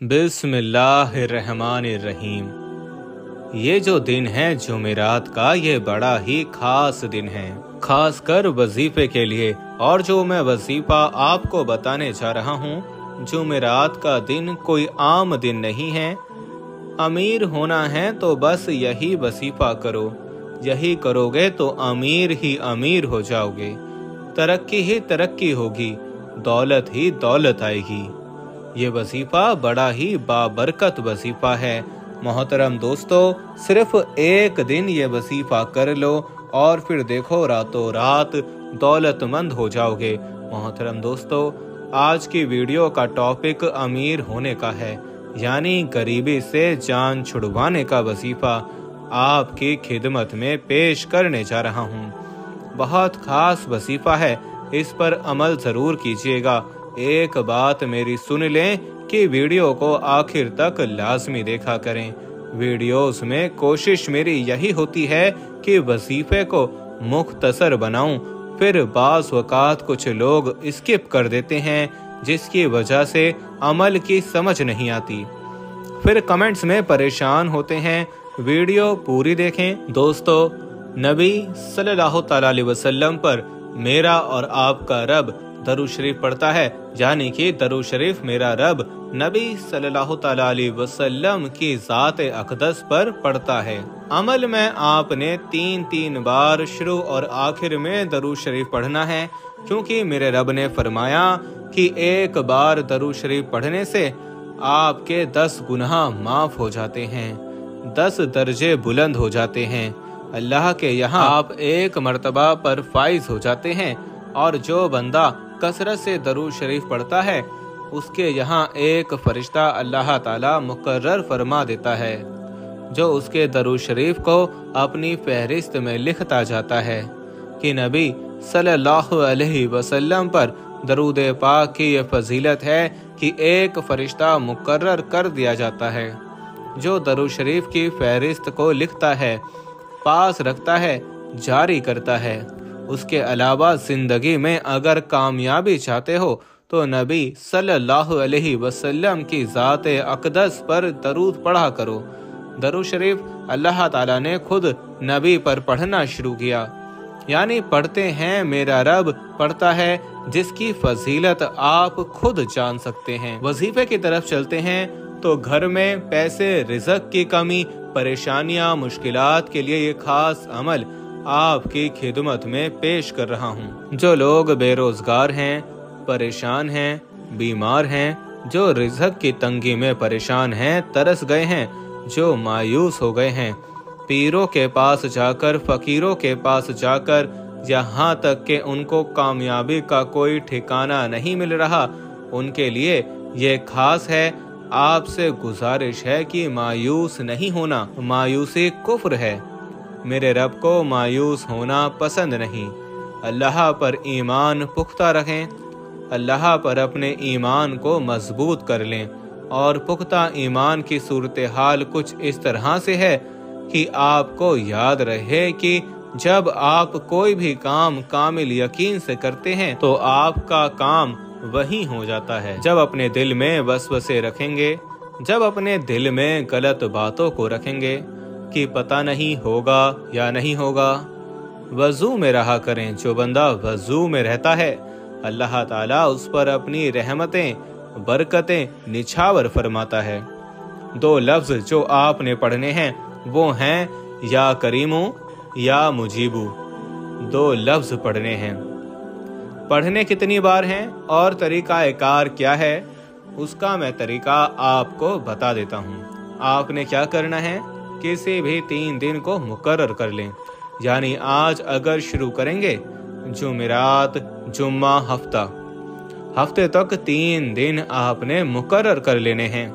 बिस्मिल्लाहिर्रहमानिर्रहीम। ये जो दिन है जुमेरात का, ये बड़ा ही खास दिन है, खास कर वजीफे के लिए। और जो मैं वजीफा आपको बताने जा रहा हूँ, जुमेरात का दिन कोई आम दिन नहीं है। अमीर होना है तो बस यही वजीफा करो, यही करोगे तो अमीर ही अमीर हो जाओगे, तरक्की ही तरक्की होगी, दौलत ही दौलत आएगी। ये वजीफा बड़ा ही बाबरकत वजीफा है। मोहतरम दोस्तों, सिर्फ एक दिन ये वजीफा कर लो और फिर देखो रातों रात दौलतमंद हो जाओगे। मोहतरम दोस्तों, आज की वीडियो का टॉपिक अमीर होने का है, यानी गरीबी से जान छुड़वाने का वजीफा आपकी खिदमत में पेश करने जा रहा हूँ। बहुत खास वजीफा है, इस पर अमल जरूर कीजिएगा। एक बात मेरी सुन लें कि वीडियो को आखिर तक लाजमी देखा करें। वीडियोस में कोशिश मेरी यही होती है कि वजीफे को मुख्तसर बनाऊं, फिर बाज़ वक़ात कुछ लोग स्किप कर देते हैं, जिसकी वजह से अमल की समझ नहीं आती, फिर कमेंट्स में परेशान होते हैं। वीडियो पूरी देखें। दोस्तों, नबी सल्लल्लाहु अलैहि वसल्लम पर मेरा और आपका रब दरूद शरीफ पढ़ता है, यानी कि दरूद शरीफ मेरा रब नबी सल्लल्लाहु अलैहि वसल्लम की ज़ात अक़दस पर पढ़ता है। अमल में आपने तीन बार शुरू और आखिर में दरूद शरीफ पढ़ना है, क्योंकि मेरे रब ने फरमाया कि एक बार दरूद शरीफ पढ़ने से आपके 10 गुनाह माफ हो जाते हैं, 10 दर्जे बुलंद हो जाते हैं। अल्लाह के यहाँ आप एक मर्तबा पर फाइज हो जाते हैं, और जो बंदा कसरत से दरूद शरीफ पढ़ता है, उसके यहाँ एक फरिश्ता अल्लाह ताला मुकर्रर फरमा देता है, जो उसके दरूद शरीफ को अपनी फहरिस्त में लिखता जाता है कि नबी सल्लल्लाहु अलैहि वसल्लम पर दरूद पाक की यह फजीलत है कि एक फरिश्ता मुकर्रर कर दिया जाता है, जो दरूद शरीफ की फहरिस्त को लिखता है, पास रखता है, जारी करता है। उसके अलावा जिंदगी में अगर कामयाबी चाहते हो तो नबी सल्लल्लाहु अलैहि वसल्लम की ज़ात अक़दस पर दरूद पढ़ा करो। दरूद शरीफ अल्लाह ताला ने खुद नबी पर पढ़ना शुरू किया, यानी पढ़ते हैं मेरा रब, पढ़ता है, जिसकी फजीलत आप खुद जान सकते हैं। वजीफे की तरफ चलते हैं तो घर में पैसे, रिज़्क़ की कमी, परेशानियां, मुश्किलात के लिए ये खास अमल आपकी खिदमत में पेश कर रहा हूँ। जो लोग बेरोजगार हैं, परेशान हैं, बीमार हैं, जो रिज़्क़ की तंगी में परेशान हैं, तरस गए हैं, जो मायूस हो गए हैं, पीरों के पास जाकर, फकीरों के पास जाकर, यहाँ तक कि उनको कामयाबी का कोई ठिकाना नहीं मिल रहा, उनके लिए ये खास है। आपसे गुजारिश है कि मायूस नहीं होना, मायूसी कुफ्र है। मेरे रब को मायूस होना पसंद नहीं। अल्लाह पर ईमान पुख्ता रखें, अल्लाह पर अपने ईमान को मजबूत कर लें। और पुख्ता ईमान की सूरत हाल कुछ इस तरह से है कि आपको याद रहे कि जब आप कोई भी काम कामिल यकीन से करते हैं तो आपका काम वही हो जाता है। जब अपने दिल में वसवसे रखेंगे, जब अपने दिल में गलत बातों को रखेंगे कि पता नहीं होगा या नहीं होगा, वजू में रहा करें। जो बंदा वजू में रहता है, अल्लाह ताला उस पर अपनी रहमतें, बरकतें निछावर फरमाता है। 2 लफ्ज जो आपने पढ़ने हैं वो हैं या करीमू या मुजीबू। 2 लफ्ज पढ़ने हैं। पढ़ने कितनी बार हैं और तरीका कार क्या है, उसका मैं तरीका आपको बता देता हूँ। आपने क्या करना है, किसी भी 3 दिन को मुकर्रर कर लें, यानी आज अगर शुरू करेंगे, जुमेरात, जुम्मा, हफ्ते तक 3 दिन आपने मुकर्रर कर लेने हैं।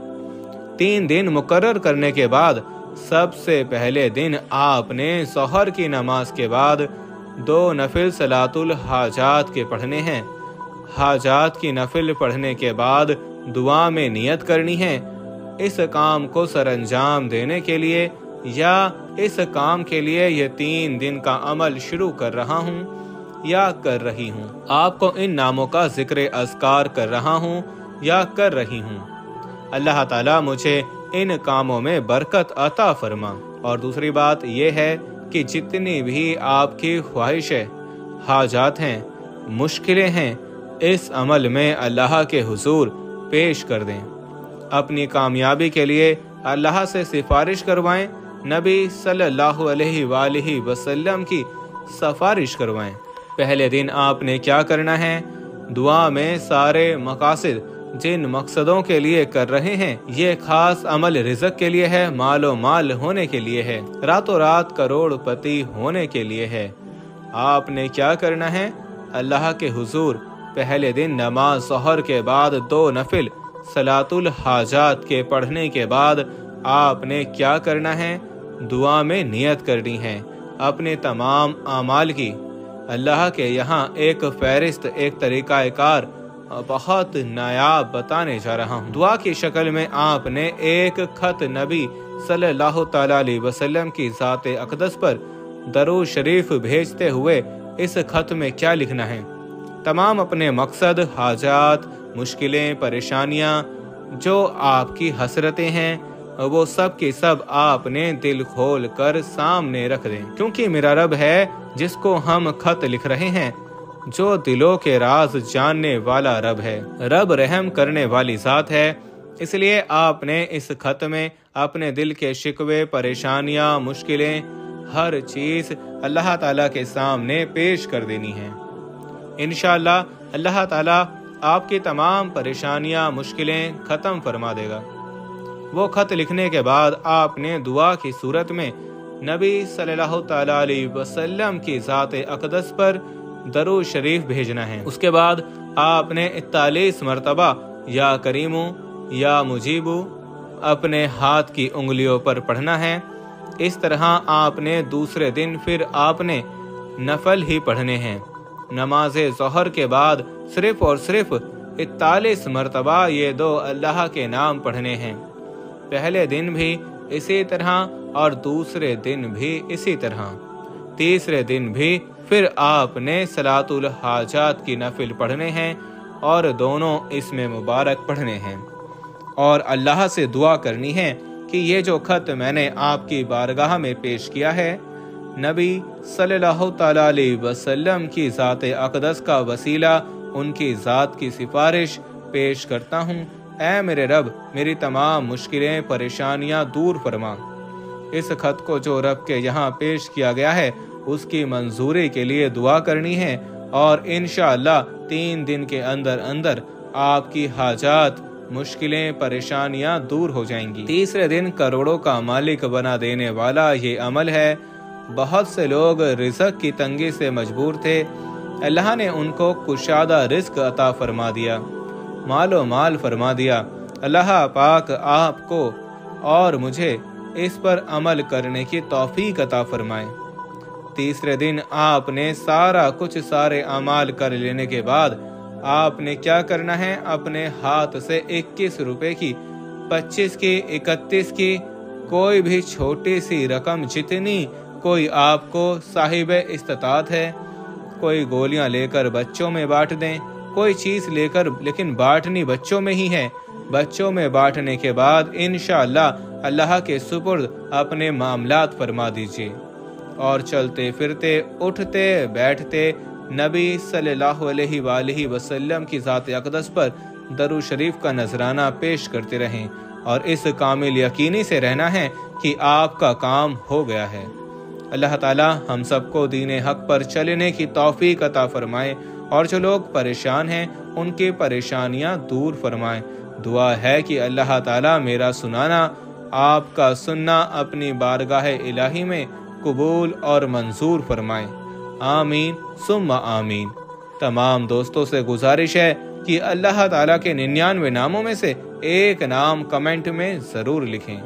3 दिन मुकर्रर करने के बाद सबसे पहले दिन आपने सहर की नमाज के बाद 2 नफिल सलातुल हाजात के पढ़ने हैं। हाजात की नफिल पढ़ने के बाद दुआ में नियत करनी है। इस काम को सरअंजाम देने के लिए या इस काम के लिए ये 3 दिन का अमल शुरू कर रहा हूँ या कर रही हूँ। आपको इन नामों का जिक्र अज़कार कर रहा हूँ या कर रही हूँ। اللہ تعالیٰ مجھے ان کاموں میں برکت عطا فرما۔ اور دوسری بات یہ ہے کہ جتنی بھی آپ کی خواہشیں، حاجات ہیں، مشکلیں ہیں، اس عمل میں اللہ کے حضور پیش کر دیں۔ اپنی کامیابی کے لیے اللہ سے سفارش کروائیں، نبی صلی اللہ علیہ وآلہ وسلم کی سفارش کروائیں۔ پہلے دن آپ نے کیا کرنا ہے؟ دعا میں سارے مقاصد جن مقصدوں کے لیے کر رہے ہیں، یہ خاص عمل رزق کے لیے ہے، مال و مال ہونے کے لیے ہے، راتوں رات کروڑ پتی ہونے کے لیے ہے۔ آپ نے کیا کرنا ہے؟ اللہ کے حضور پہلے دن نماز ظہر کے بعد 2 نفل صلاۃ الحاجات کے پڑھنے کے بعد آپ نے کیا کرنا ہے؟ دعا میں نیت کرنی ہے اپنے تمام اعمال کی۔ اللہ کے یہاں ایک فہرست، ایک طریقہ کار بہت نایاب بتانے جا رہا ہوں۔ دعا کی شکل میں آپ نے ایک خط نبی صلی اللہ تعالی علیہ وسلم کی ذات اقدس پر درود شریف بھیجتے ہوئے اس خط میں کیا لکھنا ہے؟ تمام اپنے مقصد، حاجات، مشکلیں، پریشانیاں، جو آپ کی حسرتیں ہیں، وہ سب کی سب آپ نے دل کھول کر سامنے رکھ دیں، کیونکہ میرا رب ہے جس کو ہم خط لکھ رہے ہیں، جو دلوں کے راز جاننے والا رب ہے۔ رب رحم کرنے والی ذات ہے، اس لیے آپ نے اس خط میں اپنے دل کے شکوے، پریشانیاں، مشکلیں، ہر چیز اللہ تعالیٰ کے سامنے پیش کر دینی ہے۔ انشاءاللہ اللہ تعالیٰ آپ کی تمام پریشانیاں، مشکلیں ختم فرما دے گا۔ وہ خط لکھنے کے بعد آپ نے دعا کی صورت میں نبی صلی اللہ تعالیٰ علیہ وسلم کی ذات اقدس پر درود شریف بھیجنا ہے۔ اس کے بعد آپ نے 41 مرتبہ یا کریمو یا مجیبو اپنے ہاتھ کی انگلیوں پر پڑھنا ہے۔ اس طرح آپ نے دوسرے دن پھر آپ نے نفل ہی پڑھنے ہیں۔ نماز ظہر کے بعد صرف اور صرف 41 مرتبہ یہ 2 اللہ کے نام پڑھنے ہیں۔ پہلے دن بھی اسی طرح اور دوسرے دن بھی اسی طرح۔ تیسرے دن بھی پھر آپ نے صلاۃ الحاجات کی نفل پڑھنے ہیں اور دونوں اسم مبارک پڑھنے ہیں، اور اللہ سے دعا کرنی ہے کہ یہ جو خط میں نے آپ کی بارگاہ میں پیش کیا ہے، نبی صلی اللہ تعالیٰ علیہ وسلم کی ذات اقدس کا وسیلہ ان کی ذات کی سفارش پیش کرتا ہوں، اے میرے رب میری تمام مشکلیں، پریشانیاں دور فرما۔ اس خط کو جو رب کے یہاں پیش کیا گیا ہے اس کی منظوری کے لیے دعا کرنی ہے، اور انشاءاللہ 3 دن کے اندر اندر آپ کی حاجات، مشکلیں، پریشانیاں دور ہو جائیں گی۔ تیسرے دن کروڑوں کا مالک بنا دینے والا یہ عمل ہے۔ بہت سے لوگ رزق کی تنگی سے مجبور تھے، اللہ نے ان کو کشادہ رزق عطا فرما دیا، مال و مال فرما دیا۔ اللہ پاک آپ کو اور مجھے اس پر عمل کرنے کی توفیق عطا فرمائے۔ تیسرے دن آپ نے سارا کچھ، سارے اعمال کر لینے کے بعد آپ نے کیا کرنا ہے؟ اپنے ہاتھ سے 21 روپے کی، 25 کی، 31 کی، کوئی بھی چھوٹی سی رقم جتنی کوئی آپ کو صاحب استطاعت ہے، کوئی گولیاں لے کر بچوں میں بانٹ دیں، کوئی چیز لے کر، لیکن بانٹنی بچوں میں ہی ہے۔ بچوں میں بانٹنے کے بعد انشاءاللہ اللہ کے سپرد اپنے معاملات فرما دیجیے، اور چلتے پھرتے، اٹھتے بیٹھتے نبی صلی اللہ علیہ وآلہ وسلم کی ذات اقدس پر درود شریف کا نذرانہ پیش کرتے رہیں، اور اس کامل یقینی سے رہنا ہے کہ آپ کا کام ہو گیا ہے۔ اللہ تعالی ہم سب کو دین حق پر چلنے کی توفیق عطا فرمائے، اور جو لوگ پریشان ہیں ان کی پریشانیاں دور فرمائے۔ دعا ہے کہ اللہ تعالی میرا سنانا، آپ کا سننا اپنی بارگاہ الہی میں قبول اور منظور فرمائے۔ آمین ثم آمین۔ تمام دوستوں سے گزارش ہے کہ اللہ تعالیٰ کے 99 ناموں میں سے ایک نام کمنٹ میں ضرور لکھیں۔